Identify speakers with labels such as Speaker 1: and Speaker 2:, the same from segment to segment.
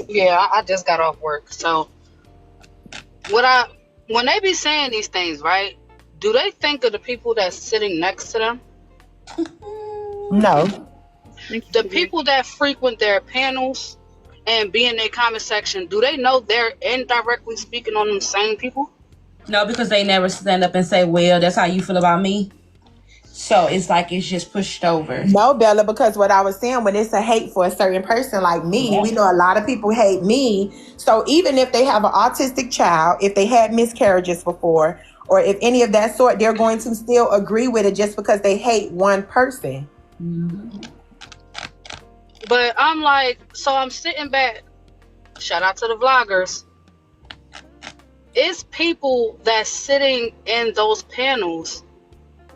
Speaker 1: Yeah, I just got off work. So what I when they be saying these things, right? Do they think of the people that's sitting next to them?
Speaker 2: No.
Speaker 3: Thank you
Speaker 1: The
Speaker 3: for that.
Speaker 1: people that frequent their panels and be in their comment section, do they know they're indirectly speaking on them same people?
Speaker 4: No, because they never stand up and say, well, that's how you feel about me. So it's like it's just pushed over.
Speaker 2: No, Bella, because what I was saying, when it's a hate for a certain person like me, we know a lot of people hate me. So even if they have an autistic child, if they had miscarriages before, or if any of that sort, they're going to still agree with it just because they hate one person.
Speaker 1: But I'm like, so I'm sitting back. Shout out to the vloggers. It's people that's sitting in those panels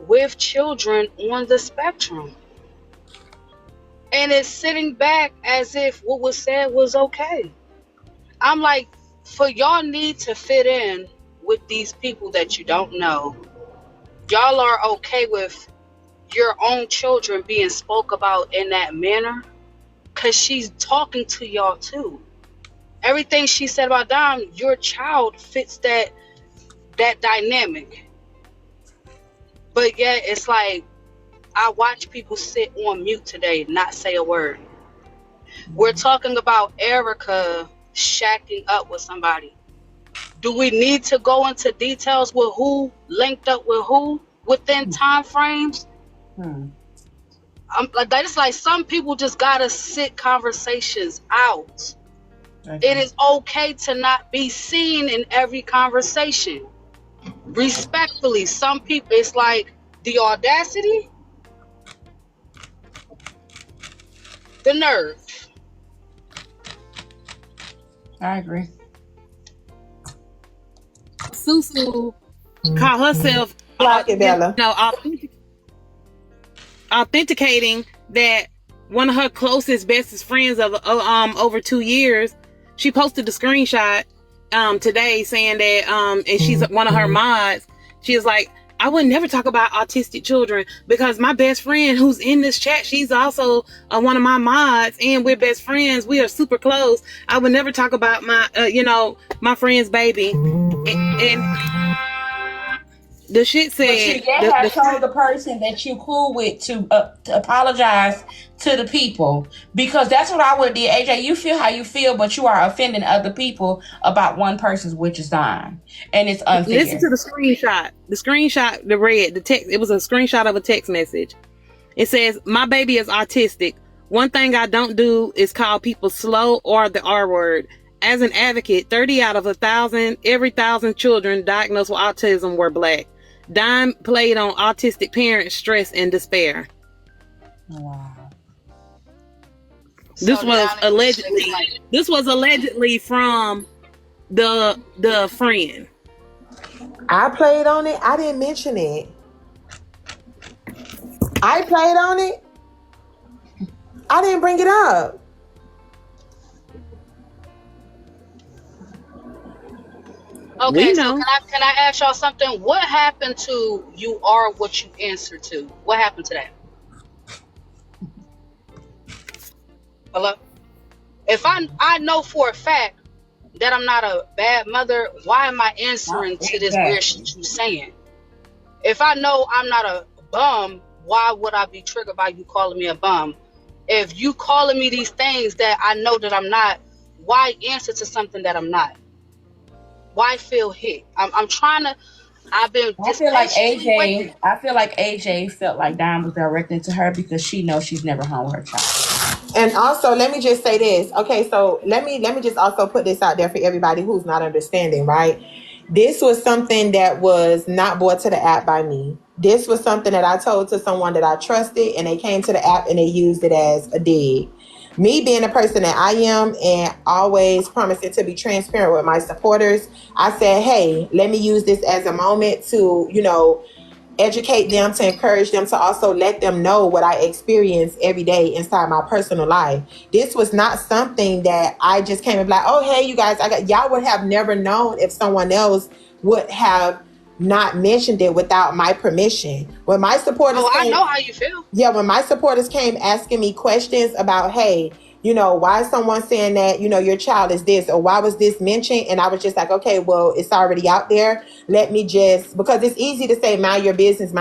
Speaker 1: with children on the spectrum. And it's sitting back as if what was said was okay. I'm like, for y'all need to fit in with these people that you don't know. Y'all are okay with your own children being spoke about in that manner, because she's talking to y'all too. Everything she said about Dom, your child fits that dynamic. But yet it's like, I watch people sit on mute today, not say a word. We're talking about Erica shacking up with somebody. Do we need to go into details with who linked up with who within time frames? It's like some people just gotta sit conversations out.
Speaker 4: Okay.
Speaker 1: It is okay to not be seen in every conversation. Respectfully, some people, it's like the audacity, the nerve.
Speaker 4: I agree.
Speaker 3: Susu call herself
Speaker 2: Like it, Bella.
Speaker 3: authenticating that one of her closest, bestest friends of over 2 years, she posted the screenshot today saying that and she's one of her mods. She is like, I would never talk about autistic children because my best friend who's in this chat, she's also one of my mods, and we're best friends. We are super close. I would never talk about my my friend's baby. And the shit said,
Speaker 4: I told the person that you cool with to apologize to the people, because that's what I would do. AJ, you feel how you feel, but you are offending other people about one person's, which is dying, and it's unfair.
Speaker 3: Listen to the screenshot. The screenshot, the text. It was a screenshot of a text message. It says, "My baby is autistic. One thing I don't do is call people slow or the R word. As an advocate, 30 out of 1,000, every 1,000 children diagnosed with autism were Black. Dime played on autistic parents' stress and despair."
Speaker 4: Wow.
Speaker 3: This was allegedly from the friend.
Speaker 2: I played on it. I didn't mention it. I played on it. I didn't bring it up.
Speaker 1: Okay,
Speaker 3: We
Speaker 1: so
Speaker 3: know.
Speaker 1: can I ask y'all something? What happened to you are what you answer to? What happened to that? Hello? If I know for a fact that I'm not a bad mother, why am I answering to this weird shit you saying? If I know I'm not a bum, why would I be triggered by you calling me a bum? If you calling me these things that I know that I'm not, why answer to something that I'm not? Why feel hit? I'm trying to. I feel like
Speaker 4: AJ felt like Dime was directing to her because she knows she's never home with her child.
Speaker 2: And also, let me just say this. Okay, so let me just also put this out there for everybody who's not understanding, right? This was something that was not brought to the app by me. This was something that I told to someone that I trusted, and they came to the app and they used it as a dig. Me being the person that I am and always promising to be transparent with my supporters, I said, hey, let me use this as a moment to, educate them, to encourage them, to also let them know what I experience every day inside my personal life. This was not something that I just came and be like, oh, hey, you guys, y'all would have never known if someone else would have not mentioned it without my permission. When my supporters
Speaker 1: I know how you feel.
Speaker 2: Yeah, when my supporters came asking me questions about, hey, why is someone saying that, your child is this, or why was this mentioned? And I was just like, okay, well, it's already out there. Let me because it's easy to say, mind your business,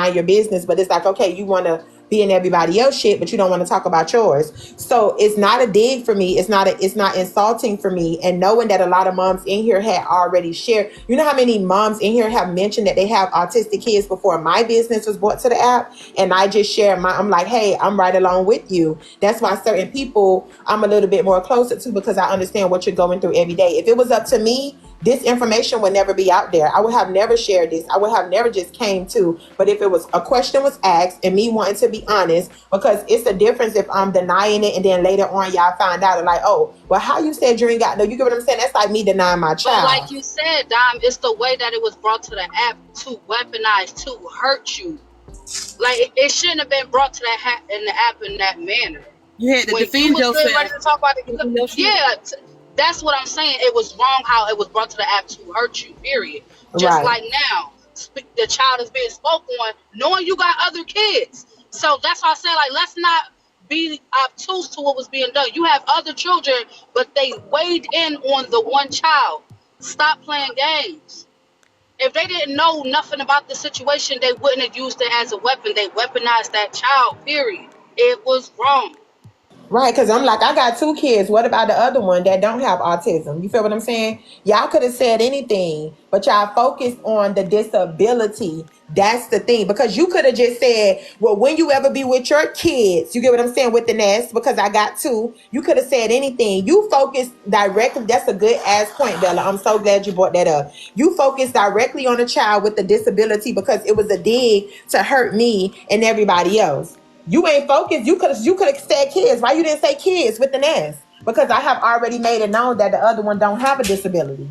Speaker 2: but it's like, okay, you want to be in everybody else shit, but you don't want to talk about yours. So it's not a dig for me. It's not insulting for me. And knowing that a lot of moms in here had already shared, how many moms in here have mentioned that they have autistic kids before my business was brought to the app. And I just share I'm like, hey, I'm right along with you. That's why certain people I'm a little bit more closer to, because I understand what you're going through every day. If it was up to me, this information would never be out there. I would have never shared this. I would have never just came to. But if it was a question was asked and me wanting to be honest, because it's a difference if I'm denying it and then later on y'all find out and like, oh, well, how you said you ain't got no, you get what I'm saying? That's like me denying my child.
Speaker 1: But like you said, Dom, it's the way that it was brought to the app to weaponize, to hurt you. Like it shouldn't have been brought to the app in that manner.
Speaker 3: You had to defend yourself.
Speaker 1: Ready to talk about it. Yeah. That's what I'm saying. It was wrong how it was brought to the app to hurt you, period. Just like now, the child is being spoken on, knowing you got other kids. So that's why I say, like, let's not be obtuse to what was being done. You have other children, but they weighed in on the one child. Stop playing games. If they didn't know nothing about the situation, they wouldn't have used it as a weapon. They weaponized that child, period. It was wrong.
Speaker 2: Right, because I'm like, I got 2 kids. What about the other one that don't have autism? You feel what I'm saying? Y'all could have said anything, but y'all focused on the disability. That's the thing. Because you could have just said, well, when you ever be with your kids, you get what I'm saying, with the nest, because I got 2. You could have said anything. You focused directly. That's a good ass point, Bella. I'm so glad you brought that up. You focused directly on a child with a disability because it was a dig to hurt me and everybody else. You ain't focused. You could have said kids. Why you didn't say kids with the nest? Because I have already made it known that the other one don't have a disability.